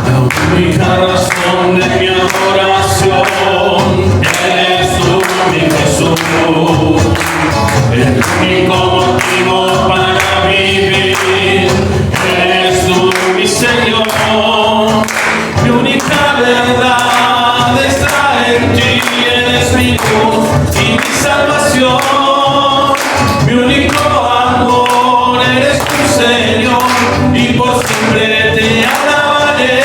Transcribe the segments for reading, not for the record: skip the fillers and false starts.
La única razón de mi adoración eres tú, mi Jesús. El único motivo para vivir eres tú, mi Señor. Mi única verdad está en ti, eres mi luz y mi salvación. Mi único amor eres tu Señor y por siempre te alabaré.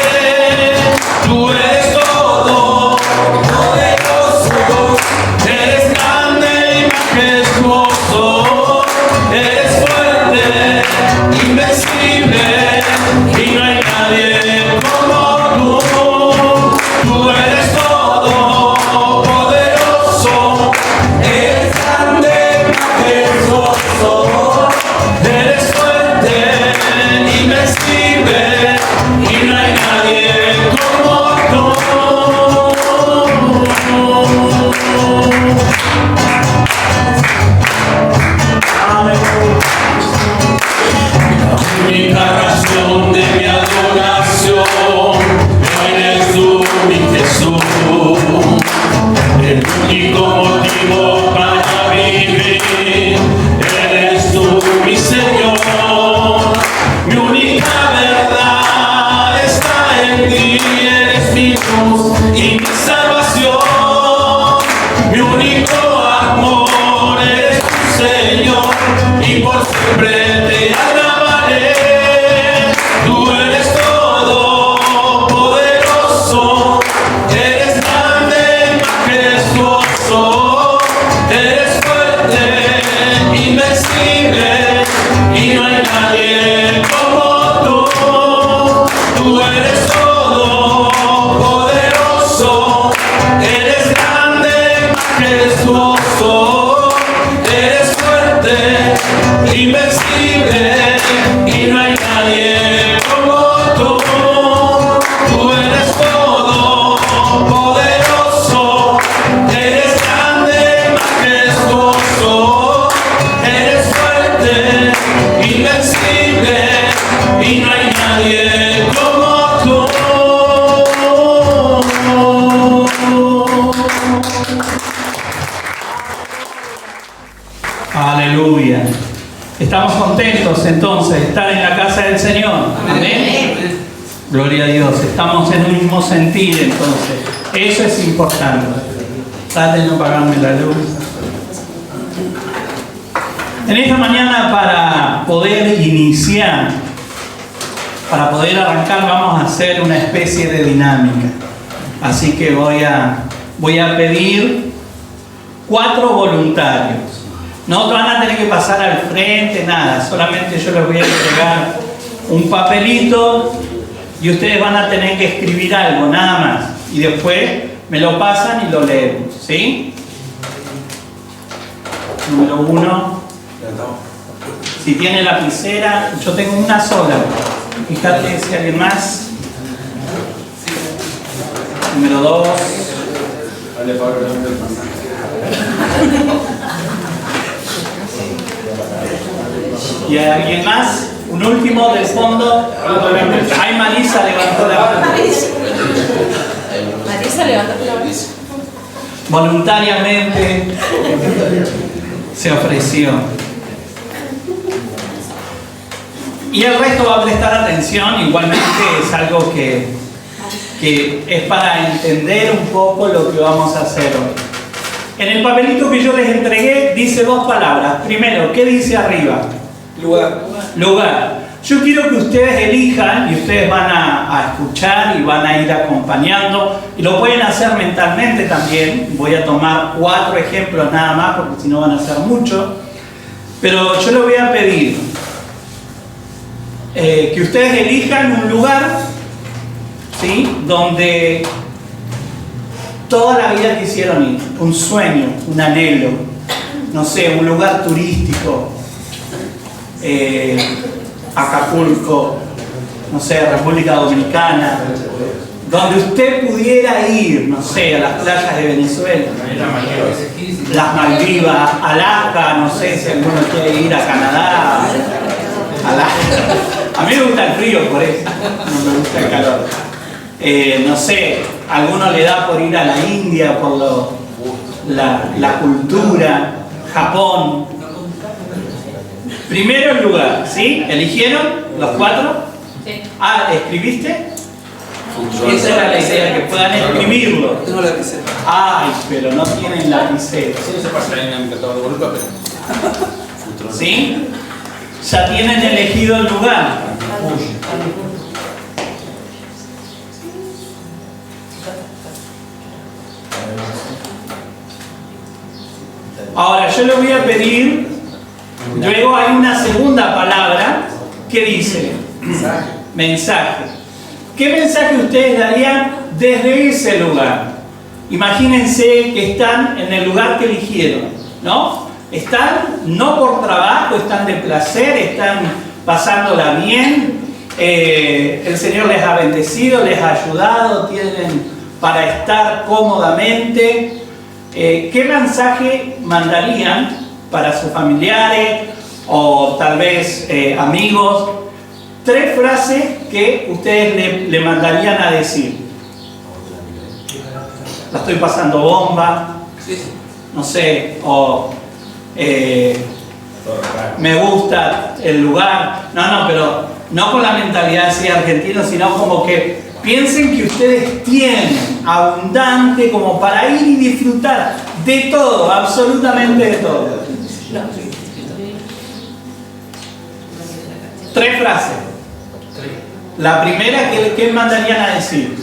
Tú eres todo, poderoso, eres grande y majestuoso, eres fuerte, invencible y no hay nadie como tú. Tú eres todo, poderoso, eres grande, majestuoso, eres fuerte, invencible y no hay nadie como tú. La única razón de mi adoración eres tú, mi Jesús. El único motivo para vivir eres tú, mi Señor. Mi única verdad está en ti, eres mi luz y mi salvación. Mi único amor eres tu Señor y por siempre te alabaré. Tú eres todo, poderoso, eres grande, majestuoso, eres fuerte, invencible y no hay nadie como tú. Tú eres todo, poderoso, eres grande, majestuoso, eres fuerte, invencible y no hay nadie como tú. Tú eres todo, poderoso, eres grande, majestuoso, eres fuerte, invencible y no hay nadie como tú. Aleluya. Estamos contentos entonces de estar en la casa del Señor. Amén. Gloria a Dios. Estamos en un mismo sentir entonces. Eso es importante. Trate de no apagarme la luz. En esta mañana, para poder iniciar, para poder arrancar, vamos a hacer una especie de dinámica. Así que voy a pedir 4 voluntarios. No van a tener que pasar al frente, nada. Solamente yo les voy a entregar un papelito y ustedes van a tener que escribir algo, nada más. Y después me lo pasan y lo leemos, ¿sí? Número 1. Si tiene lapicera, yo tengo una sola. Fíjate si alguien más. Número 2. ¿Y hay alguien más? Un último del fondo. Ay, Marisa levantó la mano. Marisa levantó la mano. Voluntariamente se ofreció. Y el resto va a prestar atención. Igualmente es algo que es para entender un poco lo que vamos a hacer hoy. En el papelito que yo les entregué dice 2 palabras. Primero, ¿qué dice arriba? Lugar. Yo quiero que ustedes elijan y ustedes van a escuchar y van a ir acompañando y lo pueden hacer mentalmente también. Voy a tomar 4 ejemplos nada más porque si no van a ser muchos. Pero yo les voy a pedir que ustedes elijan un lugar, ¿sí?, donde toda la vida quisieron ir, un sueño, un anhelo, no sé, un lugar turístico, Acapulco, no sé, República Dominicana, donde usted pudiera ir, no sé, a las playas de Venezuela, las Maldivas, Alaska, no sé si alguno quiere ir a Canadá, Alaska. A mí me gusta el frío por eso, no me gusta el calor. No sé, a alguno le da por ir a la India por la cultura, Japón. Primero el lugar, ¿sí? ¿Eligieron los 4? Sí. Ah, ¿escribiste? Esa era la idea, que puedan escribirlo. Tengo lapicero. Ay, pero no tienen lapicero. Así no se pasa la dinámica todo de golpe, pero... ¿Sí? Ya tienen elegido el lugar. Ahora yo le voy a pedir, luego hay una segunda palabra que dice mensaje. ¿Qué mensaje ustedes darían desde ese lugar? Imagínense que están en el lugar que eligieron, ¿no? Están no por trabajo, están de placer, están pasándola bien, el Señor les ha bendecido, les ha ayudado, tienen para estar cómodamente. ¿Qué mensaje mandarían para sus familiares o tal vez amigos? 3 frases que ustedes le mandarían a decir. La estoy pasando bomba, no sé, o me gusta el lugar. No, pero no con la mentalidad así argentina, sino como que piensen que ustedes tienen abundante como para ir y disfrutar de todo, absolutamente de todo. 3 frases. La primera, ¿qué mandarían a decir?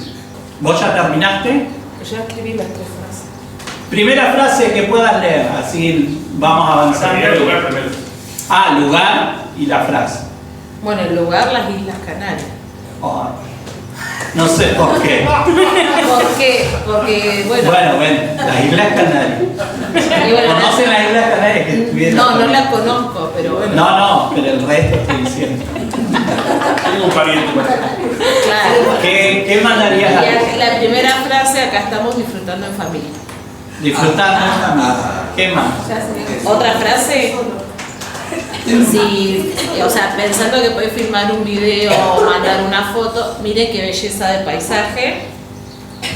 ¿Vos ya terminaste? Yo escribí las 3 frases. Primera frase que puedan leer, así vamos avanzando. Ah, lugar y la frase. Bueno, el lugar, las Islas Canarias. Oh, no sé por qué. ¿Por qué? Porque, bueno... Bueno, las Islas Canarias. Y bueno, ¿Conocen las Islas Canarias que estuvieron? no las conozco, pero bueno. No, pero el resto estoy diciendo. Tengo un pariente. Claro. ¿Qué mandarías a Y la primera frase, acá estamos disfrutando en familia. disfrutar? ¿Qué más? Otra frase, si, o sea, pensando que podés filmar un video o mandar una foto, miren qué belleza de paisaje.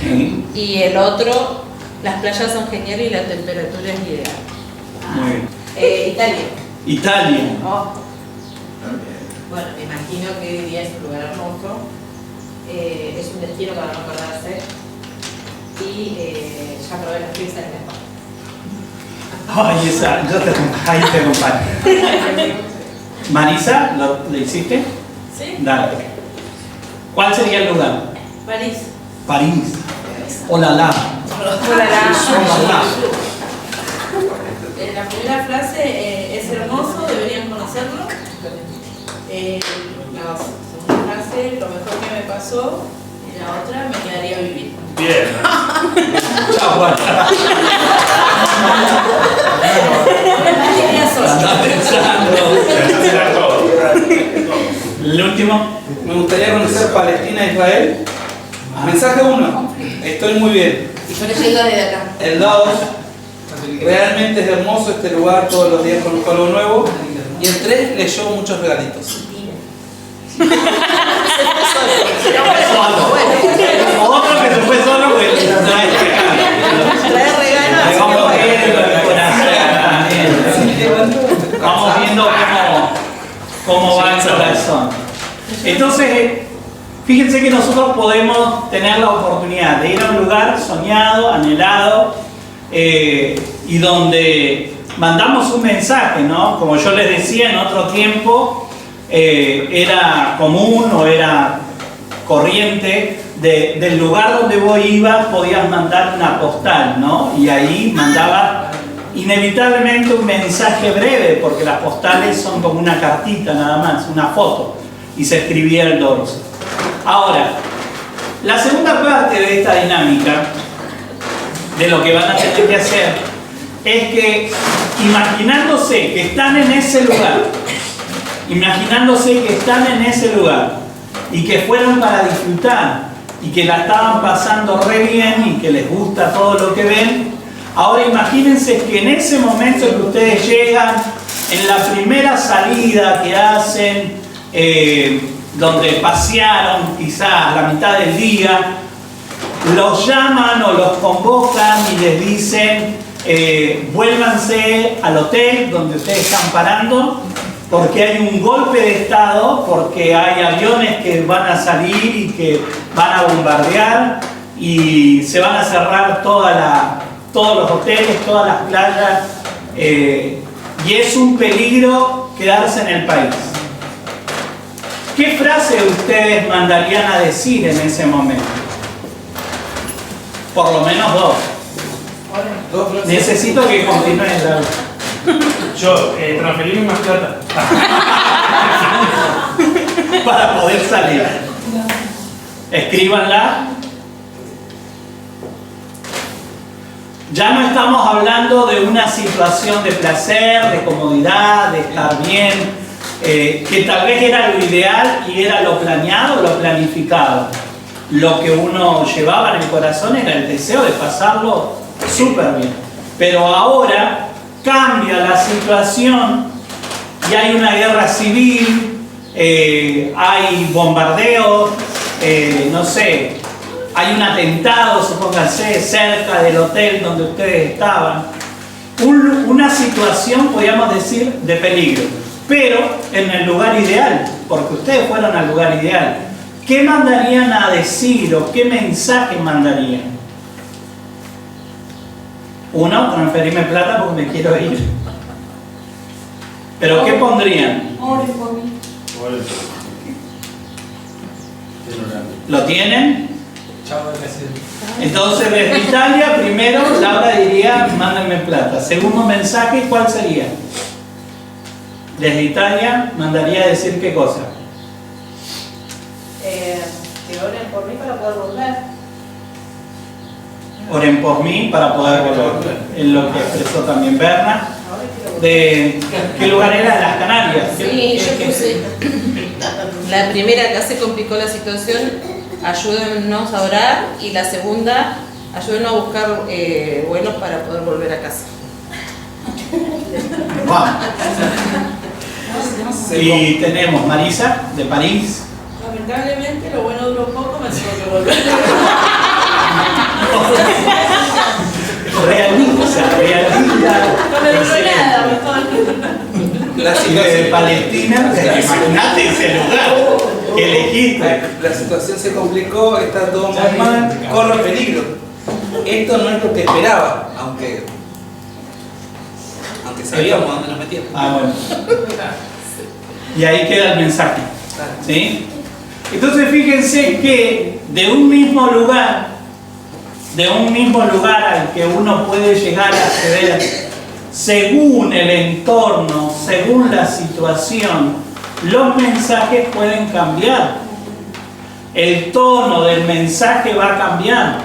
Sí. Y el otro, las playas son geniales y la temperatura es ideal. Muy bien. Italia. Italia. Bueno, me imagino que diría es un lugar hermoso, es un destino para no perderse y ya probé las pizzas en España. Ay, ahí te acompaño. Marisa, ¿lo hiciste? ¿Sí? Dale. ¿Cuál sería el lugar? París. París. Hola, la. La primera frase es hermoso, deberían conocerlo. La segunda frase, lo mejor que me pasó. Y la otra, me quedaría a vivir. Bien. Chao, Juan. Andá pensando. El último. Me gustaría conocer Palestina e Israel. Mensaje 1. Estoy muy bien. Yo leyendo desde acá. El 2. Realmente es hermoso este lugar, todos los días conozco algo nuevo. Y el 3. Leyó muchos regalitos. Otro que se fue solo, pues trae regalos. Vamos viendo el corazón. Vamos viendo cómo va el corazón. Entonces, fíjense que nosotros podemos tener la oportunidad de ir a un lugar soñado, anhelado, y donde mandamos un mensaje, ¿no? Como yo les decía, en otro tiempo era común o era corriente del lugar donde vos ibas, podías mandar una postal, ¿no? Y ahí mandabas inevitablemente un mensaje breve, porque las postales son como una cartita nada más, una foto, y se escribía el dorso. Ahora, la segunda parte de esta dinámica, de lo que van a tener que hacer, es que imaginándose que están en ese lugar, y que fueron para disfrutar y que la estaban pasando re bien y que les gusta todo lo que ven. Ahora imagínense que en ese momento que ustedes llegan, en la primera salida que hacen, donde pasearon quizás la mitad del día, los llaman o los convocan y les dicen, vuélvanse al hotel donde ustedes están parando, porque hay un golpe de estado, porque hay aviones que van a salir y que van a bombardear y se van a cerrar todos los hoteles, todas las playas, y es un peligro quedarse en el país. ¿Qué frase ustedes mandarían a decir en ese momento? Por lo menos dos. Necesito que continúen la... Yo, transferirme más plata. para poder salir. Escríbanla. Ya no estamos hablando de una situación de placer, de comodidad, de estar bien, que tal vez era lo ideal y era lo planeado, lo planificado. Lo que uno llevaba en el corazón era el deseo de pasarlo súper bien. Pero ahora cambia la situación y hay una guerra civil, hay bombardeos, no sé, hay un atentado, supónganse, cerca del hotel donde ustedes estaban. Una situación, podríamos decir, de peligro, pero en el lugar ideal, porque ustedes fueron al lugar ideal. ¿Qué mandarían a decir o qué mensaje mandarían? Uno, transferirme plata porque me quiero ir. ¿Pero qué pondrían? Oren por mí. ¿Lo tienen? Chao, gracias. Entonces, desde Italia, primero, Laura diría, mándenme plata. Segundo mensaje, ¿cuál sería? Desde Italia, mandaría a decir qué cosa. Que oren por mí para poder volver. Oren por mí para poder volver. Es lo que expresó también Berna. Ahora quiero volver. ¿De qué lugar era? De las Canarias. Sí, yo puse la primera, que se complicó la situación, ayúdennos a orar, y la segunda, ayúdennos a buscar vuelos para poder volver a casa. Wow. Y tenemos Marisa, de París. Lamentablemente lo bueno duró poco, me tengo que volver. Realista. No me duró nada, mejor. La De situación, Palestina, imagínate ese lugar que elegiste. la situación se complicó, está todo muy mal, corre peligro. Esto no es lo que esperaba, aunque sabíamos a dónde nos metíamos. Ah, bueno. Y ahí queda el mensaje. ¿Sí? Entonces fíjense que de un mismo lugar al que uno puede llegar a acceder, según el entorno, según la situación, los mensajes pueden cambiar. El tono del mensaje va cambiando.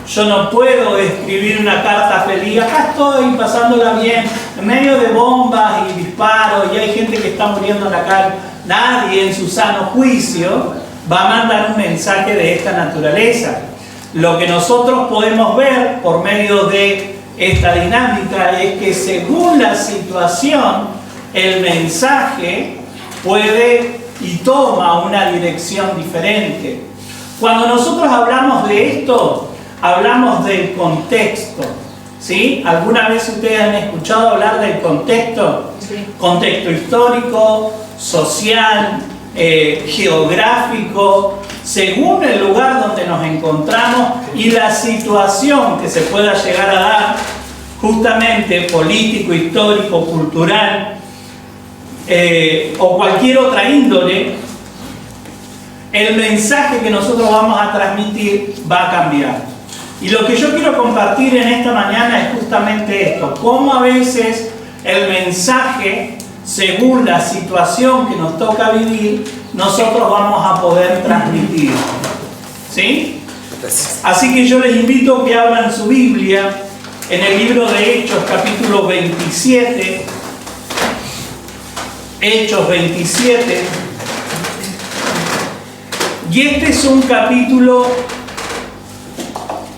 Yo no puedo escribir una carta feliz, acá estoy pasándola bien, en medio de bombas y disparos, y hay gente que está muriendo en la calle. Nadie en su sano juicio va a mandar un mensaje de esta naturaleza. Lo que nosotros podemos ver por medio de esta dinámica es que según la situación, el mensaje puede y toma una dirección diferente. Cuando nosotros hablamos de esto, hablamos del contexto, ¿sí? ¿Alguna vez ustedes han escuchado hablar del contexto? Sí. Contexto histórico, social, geográfico, según el lugar donde nos encontramos y la situación que se pueda llegar a dar, justamente político, histórico, cultural, o cualquier otra índole, el mensaje que nosotros vamos a transmitir va a cambiar. Y lo que yo quiero compartir en esta mañana es justamente esto: cómo a veces el mensaje, según la situación que nos toca vivir, nosotros vamos a poder transmitir. ¿Sí? Así que yo les invito a que abran su Biblia en el libro de Hechos, capítulo 27. Hechos 27. Y este es un capítulo,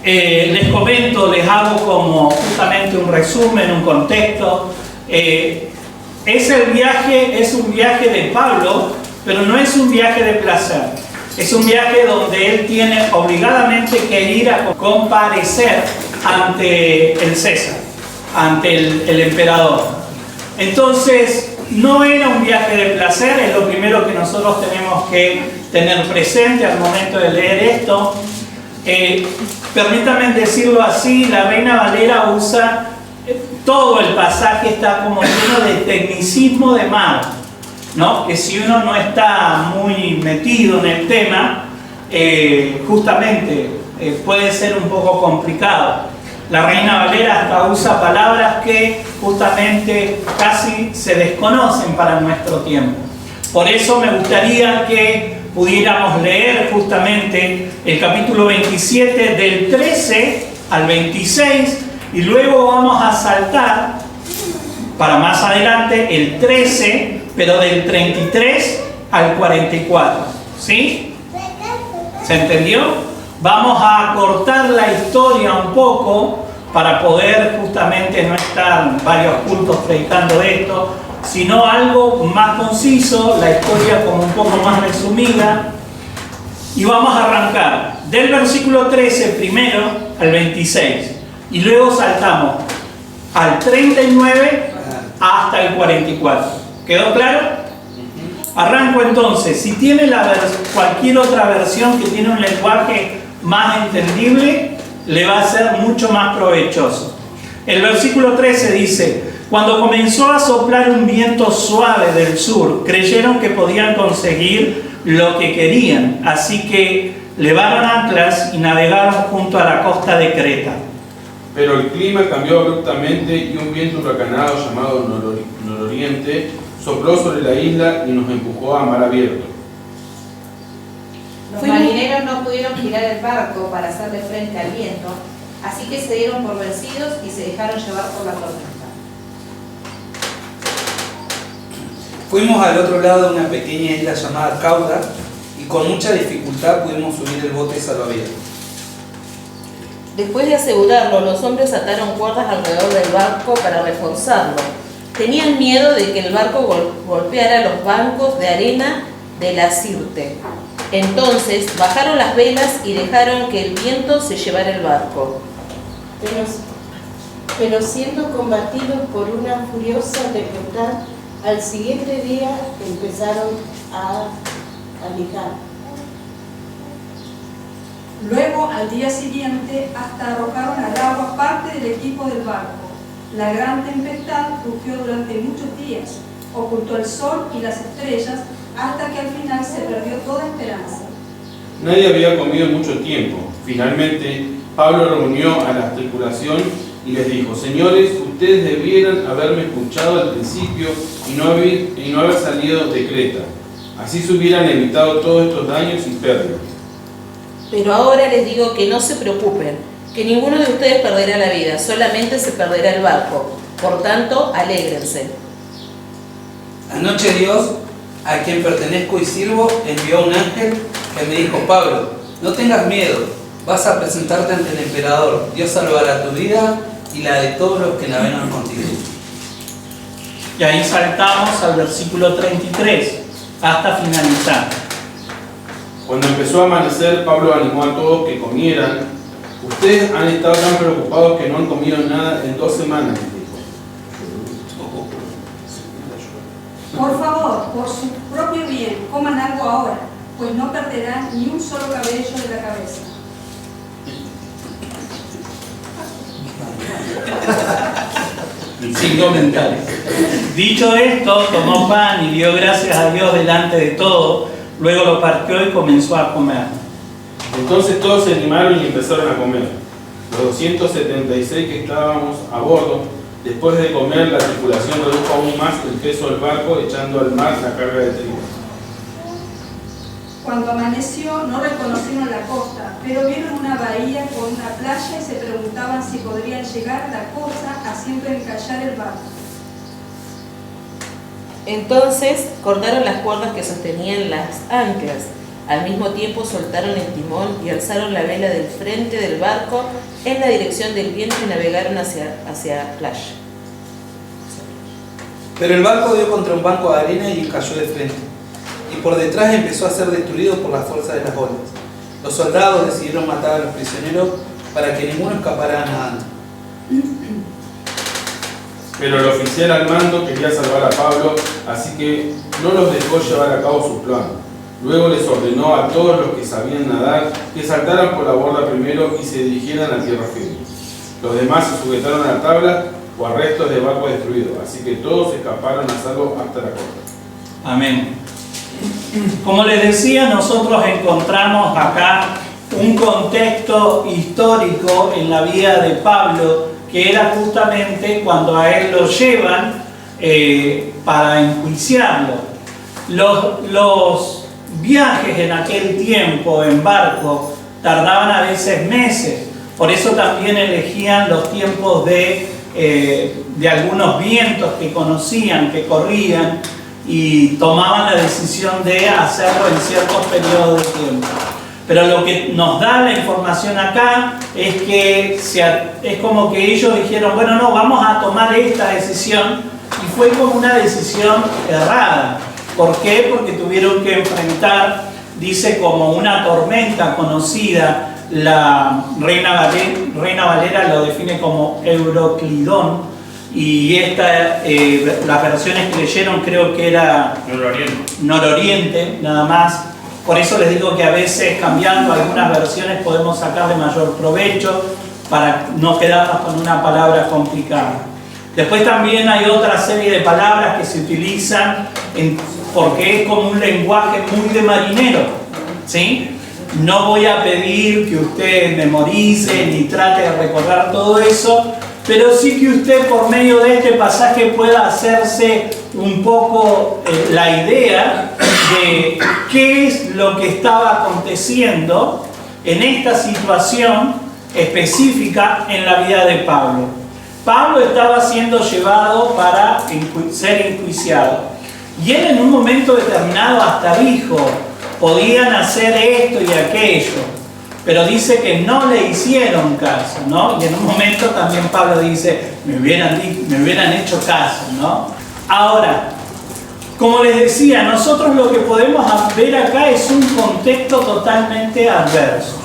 les comento, les hago como justamente un resumen, un contexto. Es un viaje de Pablo, pero no es un viaje de placer. Es un viaje donde él tiene obligadamente que ir a comparecer ante el César, ante el emperador. Entonces, no era un viaje de placer, es lo primero que nosotros tenemos que tener presente al momento de leer esto. Permítanme decirlo así, la Reina Valera usa, todo el pasaje está como lleno de tecnicismo de mar, ¿no? Que si uno no está muy metido en el tema, justamente puede ser un poco complicado. La Reina Valera hasta usa palabras que justamente casi se desconocen para nuestro tiempo. Por eso me gustaría que pudiéramos leer justamente el capítulo 27 del 13 al 26 y luego vamos a saltar para más adelante el 13, pero del 33 al 44. ¿Sí? ¿Se entendió? Vamos a cortar la historia un poco para poder justamente no estar varios cultos predicando esto, sino algo más conciso, la historia como un poco más resumida. Y vamos a arrancar del versículo 13 primero al 26 y luego saltamos al 39 hasta el 44. ¿Quedó claro? Arranco entonces. Si tiene cualquier otra versión que tiene un lenguaje más entendible, le va a ser mucho más provechoso. El versículo 13 dice: cuando comenzó a soplar un viento suave del sur, creyeron que podían conseguir lo que querían, así que levaron anclas y navegaron junto a la costa de Creta. Pero el clima cambió abruptamente y un viento huracanado llamado nororiente sopló sobre la isla y nos empujó a mar abierto. Los marineros no pudieron girar el barco para hacerle frente al viento, así que se dieron por vencidos y se dejaron llevar por la tormenta. Fuimos al otro lado de una pequeña isla llamada Cauda y con mucha dificultad pudimos subir el bote salvavidas. Después de asegurarlo, los hombres ataron cuerdas alrededor del barco para reforzarlo. Tenían miedo de que el barco golpeara los bancos de arena de la Sirte. Entonces bajaron las velas y dejaron que el viento se llevara el barco. Pero siendo combatidos por una furiosa tempestad, al siguiente día empezaron a lijar. Luego, al día siguiente, hasta arrojaron al agua parte del equipo del barco. La gran tempestad rugió durante muchos días, ocultó el sol y las estrellas, hasta que al final se perdió toda esperanza. Nadie había comido en mucho tiempo. Finalmente, Pablo reunió a la tripulación y les dijo: señores, ustedes debieran haberme escuchado al principio y no haber salido de Creta. Así se hubieran evitado todos estos daños y pérdidas. Pero ahora les digo que no se preocupen, que ninguno de ustedes perderá la vida, solamente se perderá el barco. Por tanto, alégrense. Anoche Dios, a quien pertenezco y sirvo, envió un ángel que me dijo: Pablo, no tengas miedo, vas a presentarte ante el emperador. Dios salvará tu vida y la de todos los que navegan contigo. Y ahí saltamos al versículo 33 hasta finalizar. Cuando empezó a amanecer, Pablo animó a todos que comieran. Ustedes han estado tan preocupados que no han comido nada en 2 semanas. Por favor, por su propio bien, coman algo ahora, pues no perderán ni un solo cabello de la cabeza. Sin comentarios. Dicho esto, tomó pan y dio gracias a Dios delante de todo, luego lo partió y comenzó a comer. Entonces todos se animaron y empezaron a comer. Los 276 que estábamos a bordo, después de comer, la tripulación redujo aún más el peso del barco, echando al mar la carga de trigo. Cuando amaneció, no reconocieron la costa, pero vieron una bahía con una playa y se preguntaban si podrían llegar a la costa haciendo encallar el barco. Entonces cortaron las cuerdas que sostenían las anclas Al mismo tiempo soltaron el timón y alzaron la vela del frente del barco en la dirección del viento y navegaron hacia playa. Pero el barco dio contra un banco de arena y cayó de frente, y por detrás empezó a ser destruido por la fuerza de las olas. Los soldados decidieron matar a los prisioneros para que ninguno escapara nadando. Pero el oficial al mando quería salvar a Pablo, así que no los dejó llevar a cabo su plan. Luego les ordenó a todos los que sabían nadar que saltaran por la borda primero y se dirigieran a tierra firme. Los demás se sujetaron a la tabla o a restos de barco destruido, así que todos escaparon a salvo hasta la costa. Amén. Como les decía, nosotros encontramos acá un contexto histórico en la vida de Pablo, que era justamente cuando a él lo llevan para enjuiciarlo. Los viajes en aquel tiempo en barco tardaban a veces meses, por eso también elegían los tiempos de algunos vientos que conocían, que corrían, y tomaban la decisión de hacerlo en ciertos periodos de tiempo. Pero lo que nos da la información acá es que es como que ellos dijeron, bueno, no, vamos a tomar esta decisión, y fue como una decisión errada. ¿Por qué? Porque tuvieron que enfrentar, dice, como una tormenta conocida. La Reina Valera lo define como Euroclidón, y las versiones que leyeron creo que era Nororiente, nada más. Por eso les digo que a veces, cambiando algunas versiones, podemos sacarle mayor provecho para no quedarnos con una palabra complicada. Después también hay otra serie de palabras que se utilizan porque es como un lenguaje muy de marinero, ¿sí? No voy a pedir que usted memorice ni trate de recordar todo eso, pero sí que usted, por medio de este pasaje, pueda hacerse un poco la idea de qué es lo que estaba aconteciendo en esta situación específica en la vida de Pablo. Pablo estaba siendo llevado para ser enjuiciado, y él en un momento determinado hasta dijo, podían hacer esto y aquello, pero dice que no le hicieron caso, ¿no? Y en un momento también Pablo dice, me hubieran hecho caso, ¿no? Ahora, como les decía, nosotros lo que podemos ver acá es un contexto totalmente adverso,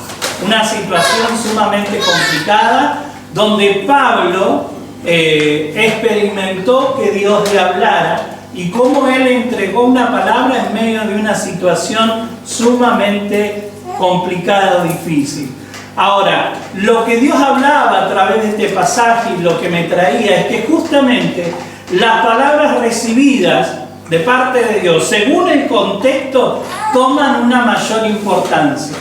una situación sumamente complicada, donde Pablo experimentó que Dios le hablara, y cómo él entregó una palabra en medio de una situación sumamente complicada o difícil. Ahora, lo que Dios hablaba a través de este pasaje y lo que me traía es que justamente las palabras recibidas de parte de Dios, según el contexto, toman una mayor importancia.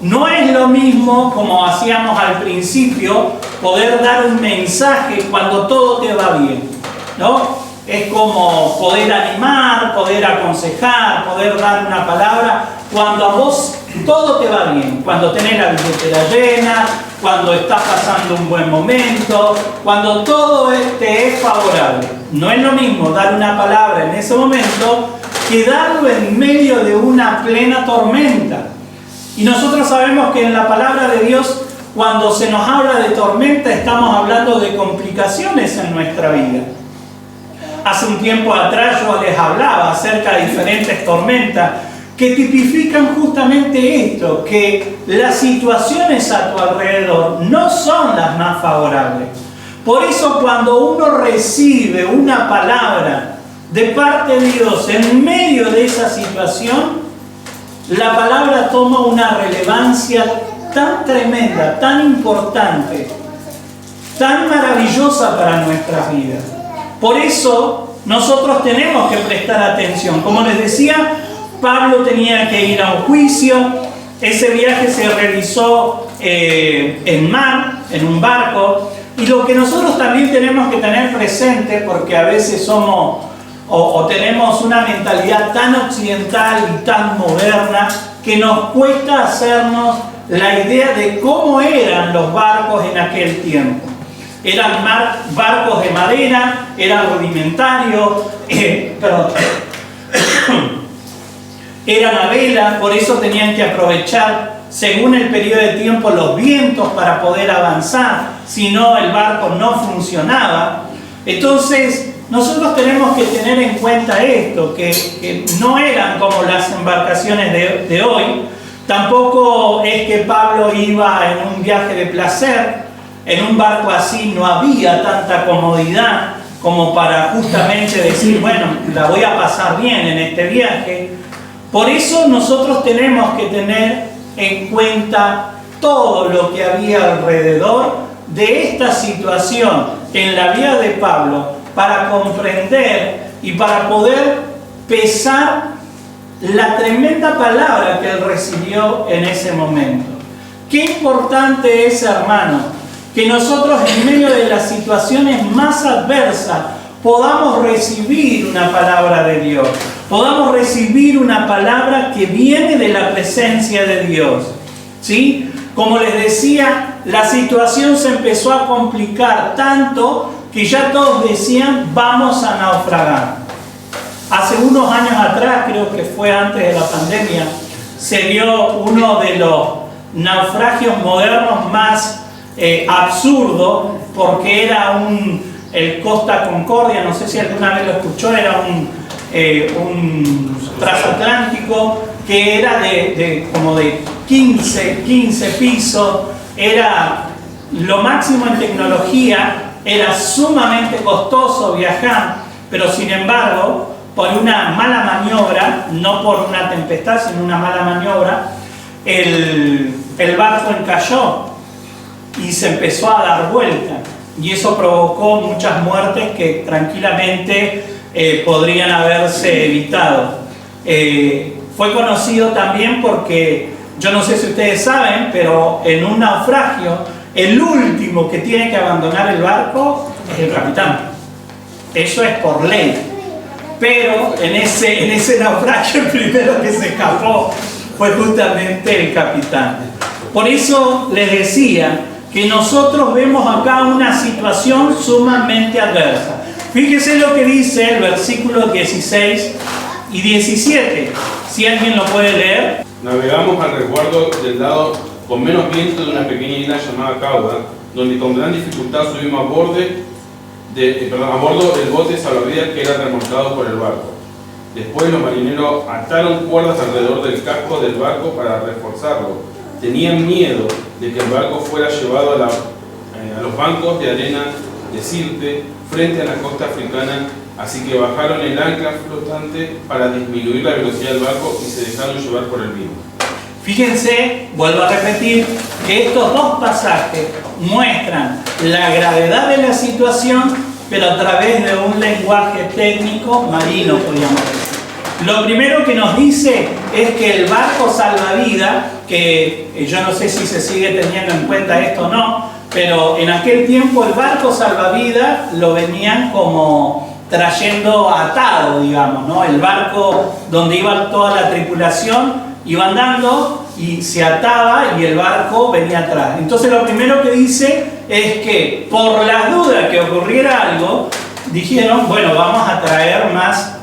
No es lo mismo, como hacíamos al principio, poder dar un mensaje cuando todo te va bien, ¿no? Es como poder animar, poder aconsejar, poder dar una palabra cuando a vos todo te va bien, cuando tenés la billetera llena, cuando estás pasando un buen momento, cuando todo te es favorable. No es lo mismo dar una palabra en ese momento que darlo en medio de una plena tormenta. Y nosotros sabemos que en la palabra de Dios, cuando se nos habla de tormenta, estamos hablando de complicaciones en nuestra vida. Hace un tiempo atrás yo les hablaba acerca de diferentes tormentas que tipifican justamente esto, que las situaciones a tu alrededor no son las más favorables. Por eso cuando uno recibe una palabra de parte de Dios en medio de esa situación, la palabra toma una relevancia tan tremenda, tan importante, tan maravillosa para nuestras vidas. Por eso nosotros tenemos que prestar atención. Como les decía, Pablo tenía que ir a un juicio. Ese viaje se realizó en mar, en un barco. Y lo que nosotros también tenemos que tener presente, porque a veces somos o tenemos una mentalidad tan occidental y tan moderna que nos cuesta hacernos la idea de cómo eran los barcos en aquel tiempo. Eran barcos de madera, eran rudimentarios, eran a vela, por eso tenían que aprovechar según el periodo de tiempo los vientos para poder avanzar, si no el barco no funcionaba. Entonces nosotros tenemos que tener en cuenta esto, que no eran como las embarcaciones de hoy. Tampoco es que Pablo iba en un viaje de placer. En un barco así no había tanta comodidad como para justamente decir, bueno, la voy a pasar bien en este viaje. Por eso nosotros tenemos que tener en cuenta todo lo que había alrededor de esta situación en la vida de Pablo, para comprender y para poder pesar la tremenda palabra que él recibió en ese momento. Qué importante es, hermano, que nosotros en medio de las situaciones más adversas podamos recibir una palabra de Dios, podamos recibir una palabra que viene de la presencia de Dios, ¿sí? Como les decía, la situación se empezó a complicar tanto que ya todos decían, vamos a naufragar. Hace unos años atrás, creo que fue antes de la pandemia, se dio uno de los naufragios modernos más absurdo, porque era el Costa Concordia, no sé si alguna vez lo escuchó, era un transatlántico que era como de 15 pisos, era lo máximo en tecnología, era sumamente costoso viajar, pero sin embargo, por una mala maniobra, no por una tempestad, sino una mala maniobra, el barco encalló y se empezó a dar vuelta, y eso provocó muchas muertes que tranquilamente podrían haberse evitado. Fue conocido también porque, yo no sé si ustedes saben, pero en un naufragio el último que tiene que abandonar el barco es el capitán. Eso es por ley. Pero en ese naufragio el primero que se escapó fue justamente el capitán. Por eso les decía que nosotros vemos acá una situación sumamente adversa. Fíjese lo que dice el versículo 16 y 17. Si alguien lo puede leer. Navegamos al resguardo del lado con menos viento de una pequeña isla llamada Cauda, donde con gran dificultad subimos a bordo del bote salvavidas que era remolcado por el barco. Después los marineros ataron cuerdas alrededor del casco del barco para reforzarlo. Tenían miedo de que el barco fuera llevado a los bancos de arena de Sirte frente a la costa africana, así que bajaron el ancla flotante para disminuir la velocidad del barco y se dejaron llevar por el viento. Fíjense, vuelvo a repetir, que estos dos pasajes muestran la gravedad de la situación, pero a través de un lenguaje técnico marino, podríamos decir. Lo primero que nos dice es que el barco salvavidas, que yo no sé si se sigue teniendo en cuenta esto o no, pero en aquel tiempo el barco salvavidas lo venían como trayendo atado, digamos, ¿no? El barco donde iba toda la tripulación iba andando y se ataba y el barco venía atrás. Entonces lo primero que dice es que por las dudas que ocurriera algo, dijeron, bueno, vamos a traer más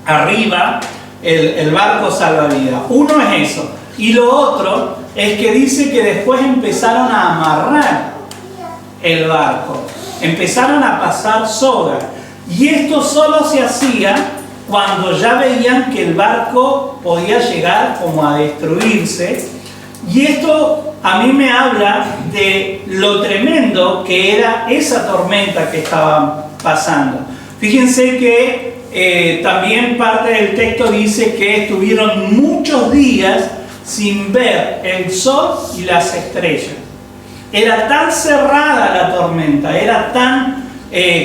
arriba el barco salvavidas. Uno es eso. Y lo otro es que dice que después empezaron a amarrar el barco. Empezaron a pasar soga. Y esto solo se hacía cuando ya veían que el barco podía llegar como a destruirse. Y esto a mí me habla de lo tremendo que era esa tormenta que estaban pasando. Fíjense que también parte del texto dice que estuvieron muchos días sin ver el sol y las estrellas. Era tan cerrada la tormenta, era tan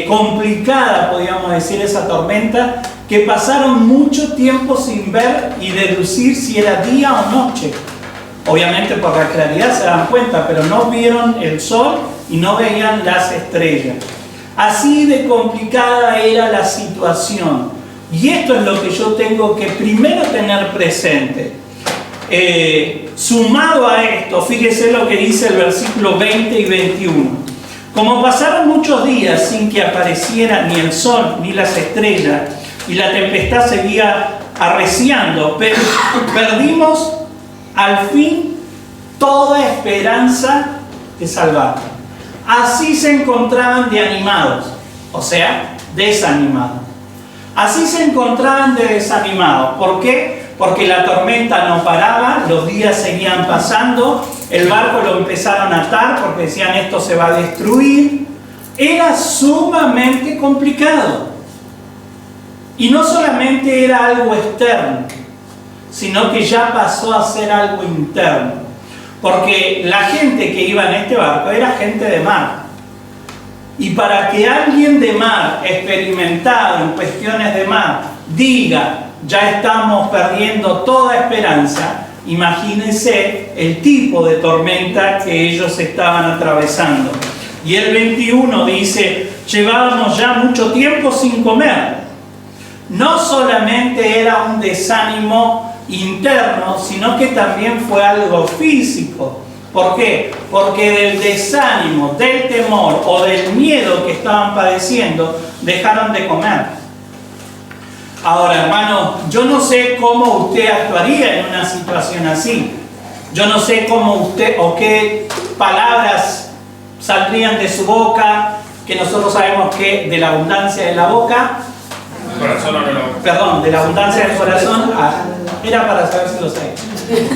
complicada, podríamos decir, esa tormenta, que pasaron mucho tiempo sin ver y deducir si era día o noche. Obviamente por la claridad se dan cuenta, pero no vieron el sol y no veían las estrellas. Así de complicada era la situación. Y esto es lo que yo tengo que primero tener presente. Sumado a esto, fíjese lo que dice el versículo 20 y 21. Como pasaron muchos días sin que apareciera ni el sol ni las estrellas, y la tempestad seguía arreciando, pero perdimos al fin toda esperanza de salvar. Así se encontraban de animados, o sea, desanimados. Así se encontraban de desanimados. ¿Por qué? Porque la tormenta no paraba, los días seguían pasando, el barco lo empezaron a atar porque decían esto se va a destruir. Era sumamente complicado. Y no solamente era algo externo, sino que ya pasó a ser algo interno. Porque la gente que iba en este barco era gente de mar. Y para que alguien de mar, experimentado en cuestiones de mar, diga, ya estamos perdiendo toda esperanza, imagínense el tipo de tormenta que ellos estaban atravesando. Y el 21 dice, llevábamos ya mucho tiempo sin comer. No solamente era un desánimo interno, sino que también fue algo físico. ¿Por qué? Porque del desánimo, del temor o del miedo que estaban padeciendo, dejaron de comer. Ahora, hermano, yo no sé cómo usted actuaría en una situación así. Yo no sé cómo usted o qué palabras saldrían de su boca, que nosotros sabemos que de la abundancia de la boca, perdón, de la abundancia del corazón, era para saber si lo sé.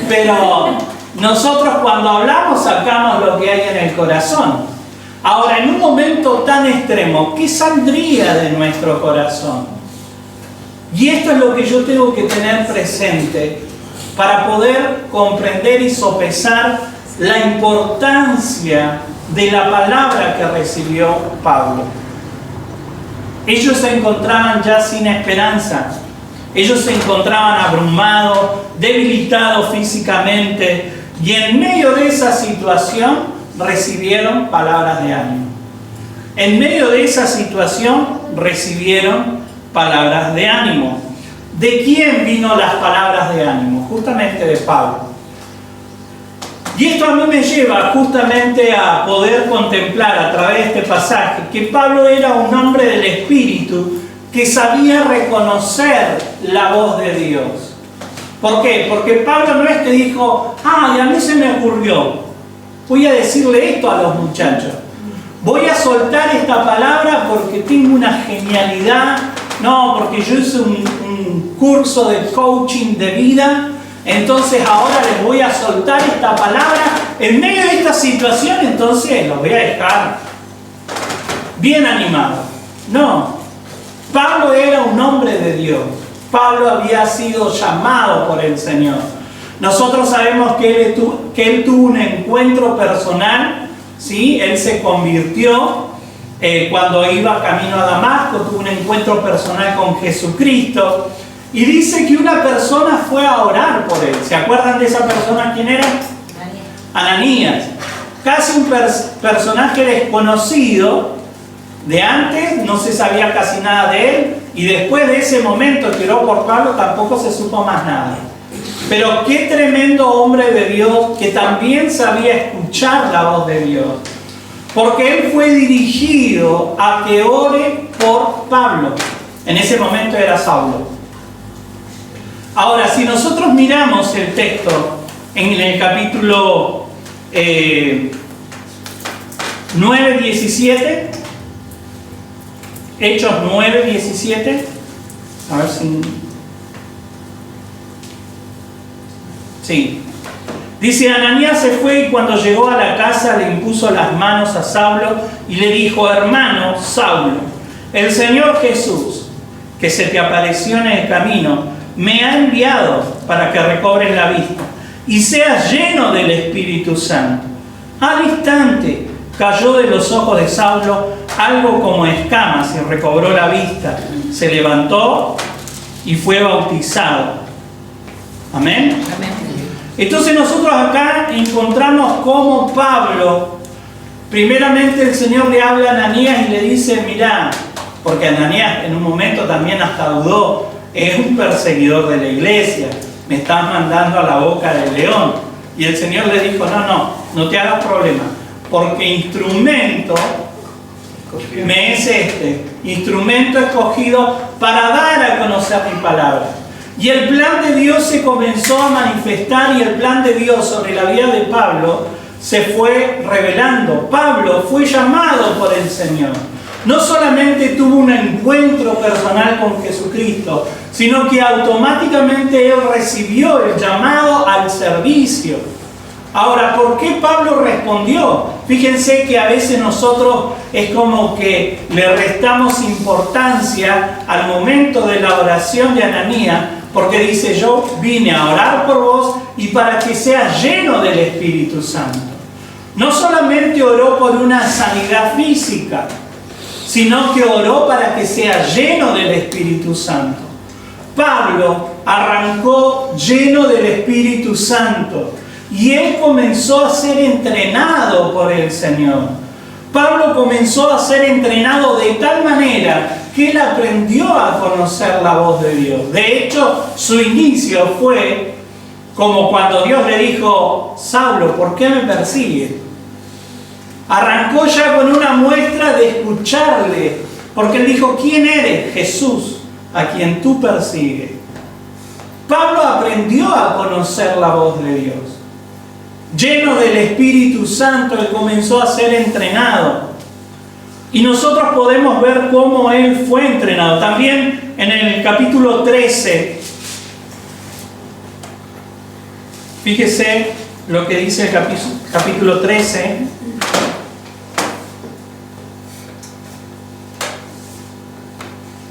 Pero nosotros cuando hablamos sacamos lo que hay en el corazón. Ahora, en un momento tan extremo, ¿qué saldría de nuestro corazón? Y esto es lo que yo tengo que tener presente para poder comprender y sopesar la importancia de la palabra que recibió Pablo. Ellos se encontraban ya sin esperanza. Ellos se encontraban abrumados, debilitados físicamente, y en medio de esa situación recibieron palabras de ánimo. En medio de esa situación recibieron palabras de ánimo. ¿De quién vino las palabras de ánimo? Justamente de Pablo. Y esto a mí me lleva justamente a poder contemplar a través de este pasaje que Pablo era un hombre del Espíritu que sabía reconocer la voz de Dios. ¿Por qué? Porque Pablo no es que dijo, y a mí se me ocurrió, voy a decirle esto a los muchachos. Voy a soltar esta palabra porque tengo una genialidad. No, porque yo hice un curso de coaching de vida. Entonces ahora les voy a soltar esta palabra en medio de esta situación, entonces los voy a dejar bien animados. No, Pablo era un hombre de Dios. Pablo había sido llamado por el Señor. Nosotros sabemos que él tuvo un encuentro personal, ¿sí? Él se convirtió cuando iba camino a Damasco, tuvo un encuentro personal con Jesucristo. Y dice que una persona fue a orar por él. ¿Se acuerdan de esa persona? ¿Quién era? Ananías. Casi un personaje desconocido. De antes no se sabía casi nada de él. Y después de ese momento que oró por Pablo tampoco se supo más nada. Pero qué tremendo hombre de Dios que también sabía escuchar la voz de Dios. Porque él fue dirigido a que ore por Pablo. En ese momento era Saulo. Ahora, si nosotros miramos el texto en el capítulo 9:17, Hechos 9:17, a ver si... Sí. Dice, Ananías se fue y cuando llegó a la casa le impuso las manos a Saulo y le dijo, hermano Saulo, el Señor Jesús, que se te apareció en el camino, me ha enviado para que recobres la vista y seas lleno del Espíritu Santo. Al instante cayó de los ojos de Saulo algo como escamas y recobró la vista. Se levantó y fue bautizado. Amén. Amén. Entonces nosotros acá encontramos cómo Pablo, primeramente el Señor le habla a Ananías y le dice, mirá, porque Ananías en un momento también hasta dudó, es un perseguidor de la iglesia, me estás mandando a la boca del león. Y el Señor le dijo, no te hagas problema, porque instrumento me es instrumento escogido para dar a conocer mi palabra. Y el plan de Dios se comenzó a manifestar y el plan de Dios sobre la vida de Pablo se fue revelando. Pablo fue llamado por el Señor. No solamente tuvo un encuentro personal con Jesucristo, sino que automáticamente él recibió el llamado al servicio. Ahora, ¿por qué Pablo respondió? Fíjense que a veces nosotros es como que le restamos importancia al momento de la oración de Ananías, porque dice: yo vine a orar por vos y para que seas lleno del Espíritu Santo. No solamente oró por una sanidad física, sino que oró para que sea lleno del Espíritu Santo. Pablo arrancó lleno del Espíritu Santo y él comenzó a ser entrenado por el Señor. Pablo comenzó a ser entrenado de tal manera que él aprendió a conocer la voz de Dios. De hecho, su inicio fue como cuando Dios le dijo: Saulo, ¿por qué me persigues? Arrancó ya con una muestra de escucharle, porque él dijo: ¿quién eres? Jesús, a quien tú persigues. Pablo aprendió a conocer la voz de Dios. Lleno del Espíritu Santo, él comenzó a ser entrenado. Y nosotros podemos ver cómo él fue entrenado. También en el capítulo 13, fíjese lo que dice el capítulo 13.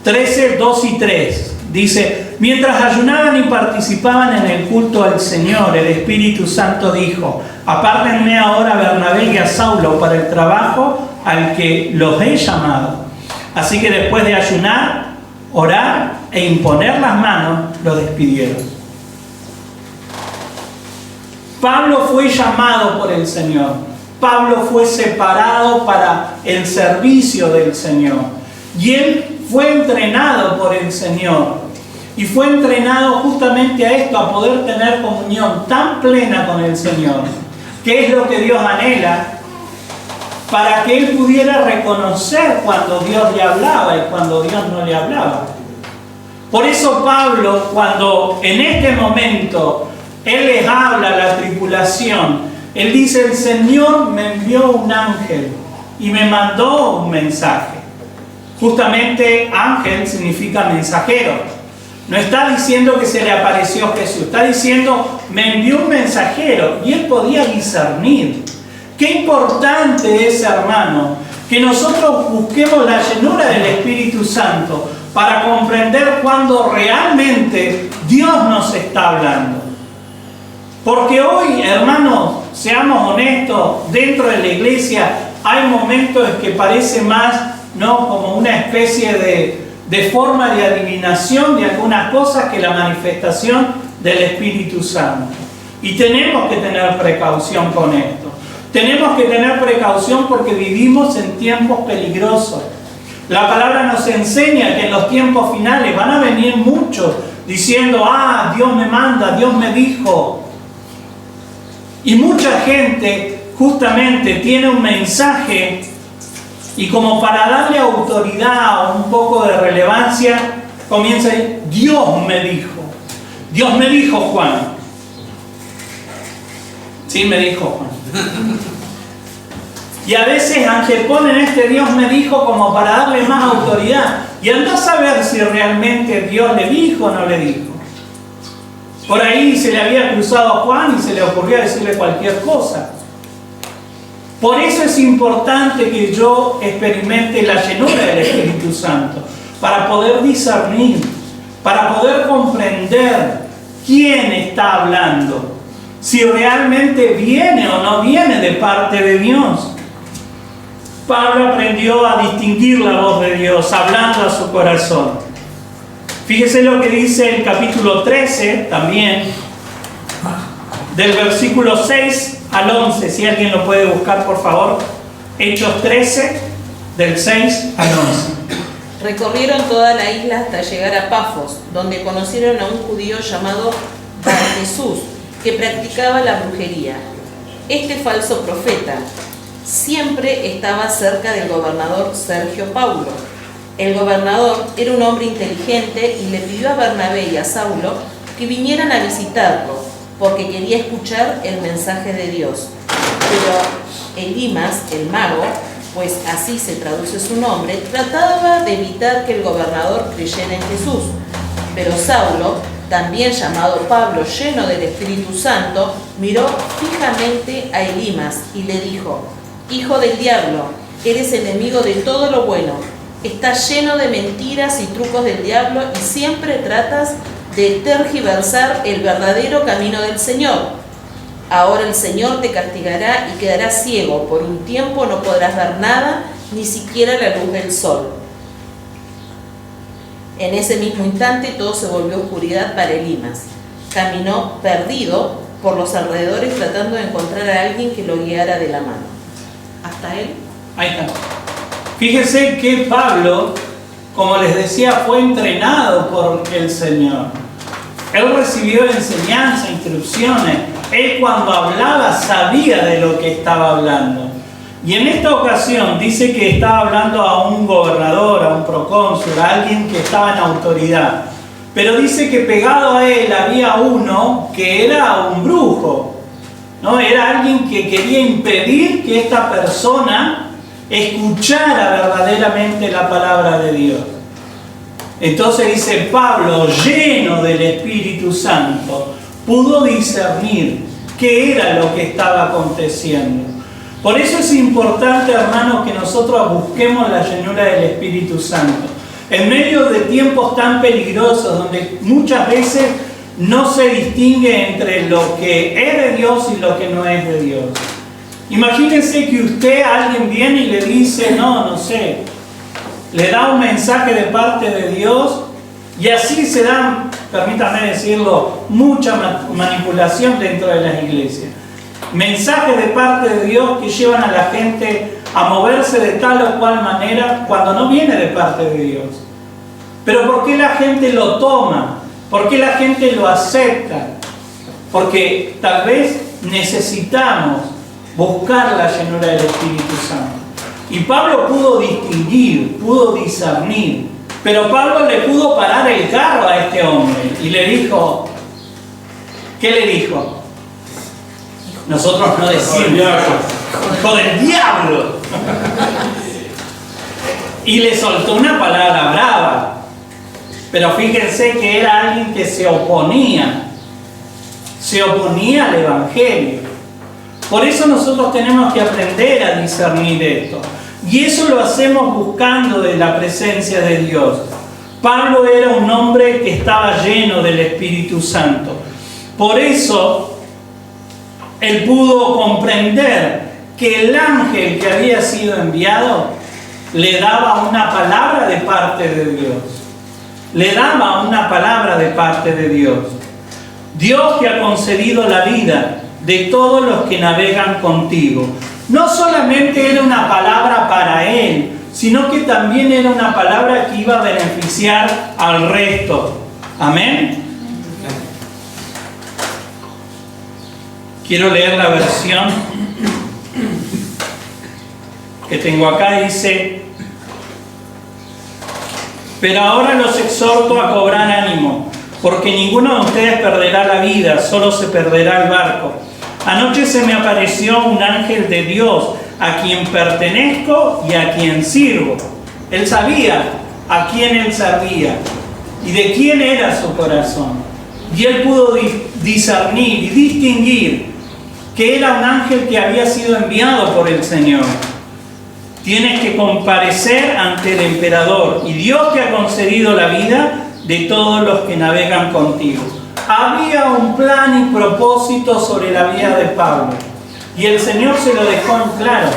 (13, 2 y 3) dice: mientras ayunaban y participaban en el culto al Señor, el Espíritu Santo dijo: apártenme ahora a Bernabé y a Saulo para el trabajo al que los he llamado. Así que después de ayunar, orar e imponer las manos, los despidieron. Pablo fue llamado por el Señor. Pablo fue separado para el servicio del Señor. Y él fue entrenado por el Señor. Y fue entrenado justamente a esto, a poder tener comunión tan plena con el Señor, que es lo que Dios anhela, para que él pudiera reconocer cuando Dios le hablaba y cuando Dios no le hablaba. Por eso Pablo, cuando en este momento él les habla a la tripulación, él dice: el Señor me envió un ángel y me mandó un mensaje. Justamente ángel significa mensajero. No está diciendo que se le apareció Jesús, está diciendo: me envió un mensajero. Y él podía discernir. Qué importante es, hermano, que nosotros busquemos la llenura del Espíritu Santo para comprender cuando realmente Dios nos está hablando. Porque hoy, hermanos, seamos honestos, dentro de la iglesia hay momentos en que parece más, ¿no?, como una especie de forma de adivinación de algunas cosas que la manifestación del Espíritu Santo. Y tenemos que tener precaución con esto. Tenemos que tener precaución porque vivimos en tiempos peligrosos. La palabra nos enseña que en los tiempos finales van a venir muchos diciendo: ah, Dios me manda, Dios me dijo. Y mucha gente justamente tiene un mensaje y como para darle autoridad o un poco de relevancia, comienza a decir: Dios me dijo. Dios me dijo, Juan. Sí, me dijo Juan. Y a veces anteponen este Dios me dijo como para darle más autoridad. Y anda a saber si realmente Dios le dijo o no le dijo. Por ahí se le había cruzado a Juan y se le ocurrió decirle cualquier cosa. Por eso es importante que yo experimente la llenura del Espíritu Santo, para poder discernir, para poder comprender quién está hablando, si realmente viene o no viene de parte de Dios. Pablo aprendió a distinguir la voz de Dios hablando a su corazón. Fíjese lo que dice el capítulo 13 también, del versículo 6 al 11, si alguien lo puede buscar por favor. Hechos 13, del 6 al 11. Recorrieron toda la isla hasta llegar a Pafos, donde conocieron a un judío llamado Bar Jesús, que practicaba la brujería. Este falso profeta siempre estaba cerca del gobernador Sergio Paulo, El gobernador era un hombre inteligente y le pidió a Bernabé y a Saulo que vinieran a visitarlo, porque quería escuchar el mensaje de Dios. Pero Elimas, el mago, pues así se traduce su nombre, trataba de evitar que el gobernador creyera en Jesús. Pero Saulo, también llamado Pablo, lleno del Espíritu Santo, miró fijamente a Elimas y le dijo: Hijo del diablo, eres enemigo de todo lo bueno, estás lleno de mentiras y trucos del diablo y siempre tratas de tergiversar el verdadero camino del Señor. Ahora el Señor te castigará y quedarás ciego, por un tiempo no podrás ver nada, ni siquiera la luz del sol. En ese mismo instante todo se volvió oscuridad para Elimas. Caminó perdido por los alrededores tratando de encontrar a alguien que lo guiara de la mano. ¿Hasta él? Ahí está. Fíjese que Pablo, como les decía, fue entrenado por el Señor. Él recibió enseñanza, instrucciones. Él cuando hablaba sabía de lo que estaba hablando. Y en esta ocasión dice que estaba hablando a un gobernador, a un procónsul, a alguien que estaba en autoridad. Pero dice que pegado a él había uno que era un brujo, ¿no? Era alguien que quería impedir que esta persona escuchara verdaderamente la palabra de Dios. Entonces dice Pablo, lleno del Espíritu Santo, pudo discernir qué era lo que estaba aconteciendo. Por eso es importante, hermanos, que nosotros busquemos la llenura del Espíritu Santo. En medio de tiempos tan peligrosos, donde muchas veces no se distingue entre lo que es de Dios y lo que no es de Dios. Imagínense que usted, alguien viene y le dice, no sé, le da un mensaje de parte de Dios y así se da, permítame decirlo, mucha manipulación dentro de las iglesias. Mensajes de parte de Dios que llevan a la gente a moverse de tal o cual manera cuando no viene de parte de Dios. Pero ¿por qué la gente lo toma? ¿Por qué la gente lo acepta? Porque tal vez necesitamos buscar la llenura del Espíritu Santo. Y Pablo pudo distinguir, pudo discernir, pero Pablo le pudo parar el carro a este hombre y le dijo, ¿qué le dijo? Nosotros no decimos, hijo del diablo. Y le soltó una palabra brava. Pero fíjense que era alguien que se oponía al Evangelio. Por eso nosotros tenemos que aprender a discernir esto. Y eso lo hacemos buscando de la presencia de Dios. Pablo era un hombre que estaba lleno del Espíritu Santo. Por eso él pudo comprender que el ángel que había sido enviado le daba una palabra de parte de Dios. Le daba una palabra de parte de Dios. Dios que ha concedido la vida de todos los que navegan contigo. No solamente era una palabra para él, sino que también era una palabra que iba a beneficiar al resto. Amén. Quiero leer la versión que tengo acá. Dice: pero ahora los exhorto a cobrar ánimo, porque ninguno de ustedes perderá la vida, solo se perderá el barco. Anoche se me apareció un ángel de Dios, a quien pertenezco y a quien sirvo. Él sabía a quién él servía y de quién era su corazón. Y él pudo discernir y distinguir que era un ángel que había sido enviado por el Señor. Tienes que comparecer ante el emperador, y Dios te ha concedido la vida de todos los que navegan contigo. Había un plan y propósito sobre la vida de Pablo, y el Señor se lo dejó en claro.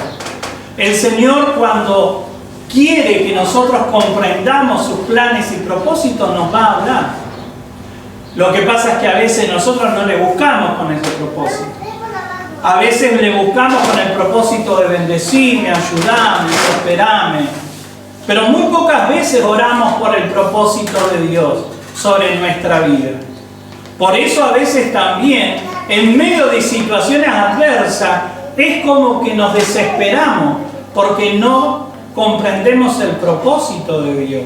El Señor, cuando quiere que nosotros comprendamos sus planes y propósitos, nos va a hablar. Lo que pasa es que a veces nosotros no le buscamos con ese propósito. A veces le buscamos con el propósito de bendecirme, ayudarme, prosperarme. Pero muy pocas veces oramos por el propósito de Dios sobre nuestra vida. Por eso a veces también, en medio de situaciones adversas, es como que nos desesperamos porque no comprendemos el propósito de Dios.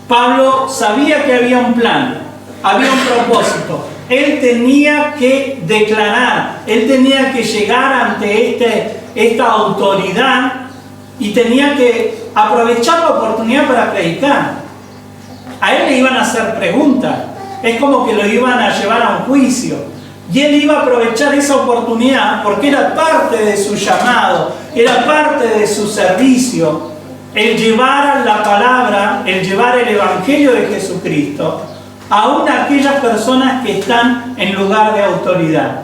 Pablo sabía que había un plan, había un propósito. Él tenía que declarar, él tenía que llegar ante esta autoridad y tenía que aprovechar la oportunidad para predicar. A él le iban a hacer preguntas, es como que lo iban a llevar a un juicio. Y él iba a aprovechar esa oportunidad porque era parte de su llamado, era parte de su servicio, el llevar la palabra, el llevar el Evangelio de Jesucristo aún a aquellas personas que están en lugar de autoridad.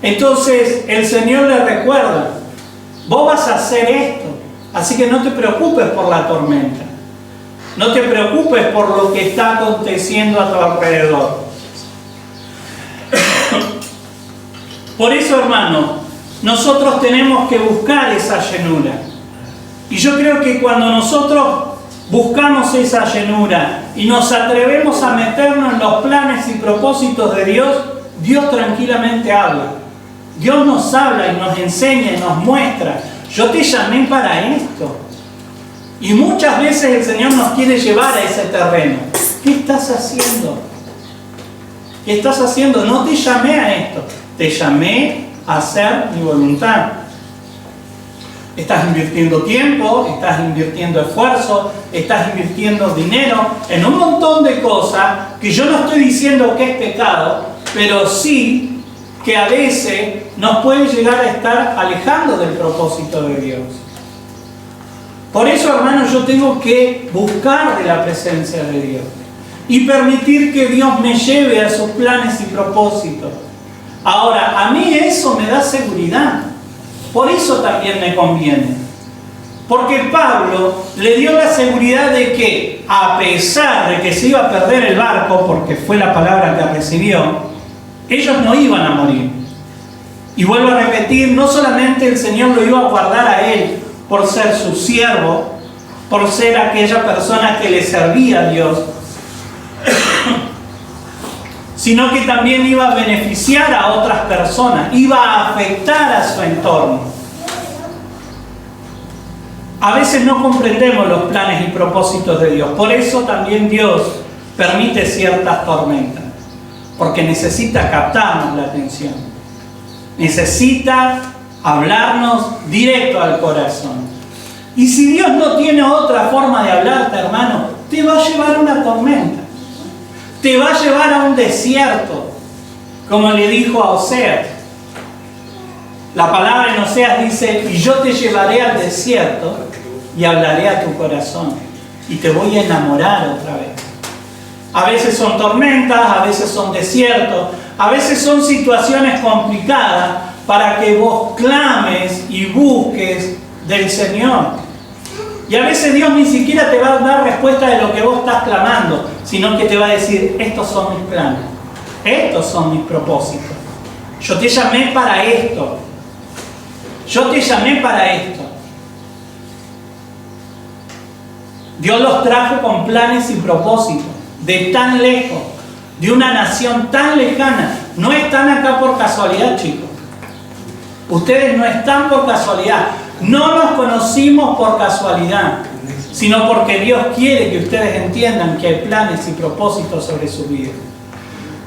Entonces el Señor le recuerda, vos vas a hacer esto, así que no te preocupes por la tormenta, no te preocupes por lo que está aconteciendo a tu alrededor. Por eso, hermano, nosotros tenemos que buscar esa llenura. Y yo creo que cuando nosotros buscamos esa llenura y nos atrevemos a meternos en los planes y propósitos de Dios, Dios tranquilamente habla. Dios nos habla y nos enseña y nos muestra. Yo te llamé para esto. Y muchas veces el Señor nos quiere llevar a ese terreno. ¿Qué estás haciendo? ¿Qué estás haciendo? No te llamé a esto. Te llamé a hacer mi voluntad. Estás invirtiendo tiempo, estás invirtiendo esfuerzo, estás invirtiendo dinero en un montón de cosas que yo no estoy diciendo que es pecado, pero sí que a veces nos puede llegar a estar alejando del propósito de Dios. Por eso, hermanos, yo tengo que buscar de la presencia de Dios y permitir que Dios me lleve a sus planes y propósitos. Ahora, a mí eso me da seguridad. Por eso también me conviene. Porque Pablo le dio la seguridad de que, a pesar de que se iba a perder el barco, porque fue la palabra que recibió, ellos no iban a morir. Y vuelvo a repetir, no solamente el Señor lo iba a guardar a él por ser su siervo, por ser aquella persona que le servía a Dios, sino que también iba a beneficiar a otras personas, iba a afectar a su entorno. A veces no comprendemos los planes y propósitos de Dios, por eso también Dios permite ciertas tormentas, porque necesita captarnos la atención, necesita hablarnos directo al corazón. Y si Dios no tiene otra forma de hablarte, hermano, te va a llevar a una tormenta. Te va a llevar a un desierto, como le dijo a Oseas. La palabra en Oseas dice, y yo te llevaré al desierto y hablaré a tu corazón y te voy a enamorar otra vez. A veces son tormentas, a veces son desiertos, a veces son situaciones complicadas para que vos clames y busques del Señor. Y a veces Dios ni siquiera te va a dar respuesta de lo que vos estás clamando, sino que te va a decir, estos son mis planes, estos son mis propósitos. Yo te llamé para esto. Yo te llamé para esto. Dios los trajo con planes y propósitos, de tan lejos, de una nación tan lejana. No están acá por casualidad, chicos. Ustedes no están por casualidad. No nos conocimos por casualidad, sino porque Dios quiere que ustedes entiendan que hay planes y propósitos sobre su vida.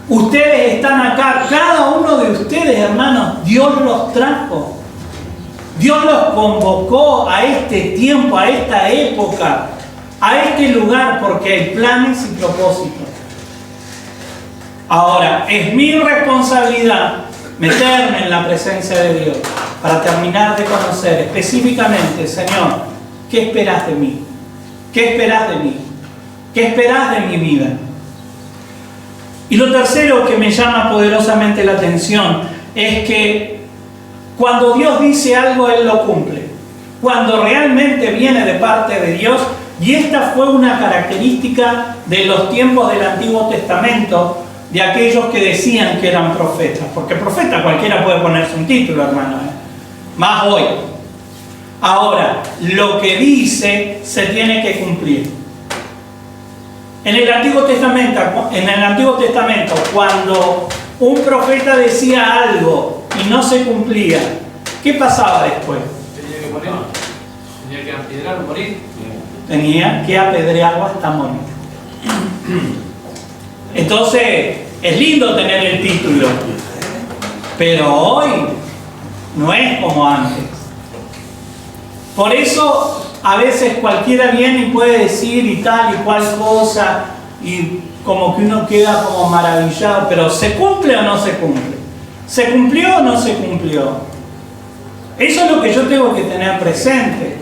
Ustedes están acá, cada uno de ustedes, hermanos, Dios los trajo. Dios los convocó a este tiempo, a esta época, a este lugar, porque hay planes y propósitos. Ahora, es mi responsabilidad meterme en la presencia de Dios para terminar de conocer específicamente, Señor, ¿qué esperás de mí? ¿Qué esperás de mí? ¿Qué esperás de mi vida? Y lo tercero que me llama poderosamente la atención es que cuando Dios dice algo, Él lo cumple. Cuando realmente viene de parte de Dios, y esta fue una característica de los tiempos del Antiguo Testamento, de aquellos que decían que eran profetas, porque profeta cualquiera puede ponerse un título, hermano, más hoy. Ahora, lo que dice se tiene que cumplir. En el Antiguo Testamento, cuando un profeta decía algo y no se cumplía, ¿qué pasaba después? Tenía que apedrear o morir. Tenía que apedrearlo hasta morir. Entonces, es lindo tener el título, pero hoy no es como antes. Por eso, a veces cualquiera viene y puede decir y tal y cual cosa, y como que uno queda como maravillado, pero ¿se cumple o no se cumple? ¿Se cumplió o no se cumplió? Eso es lo que yo tengo que tener presente.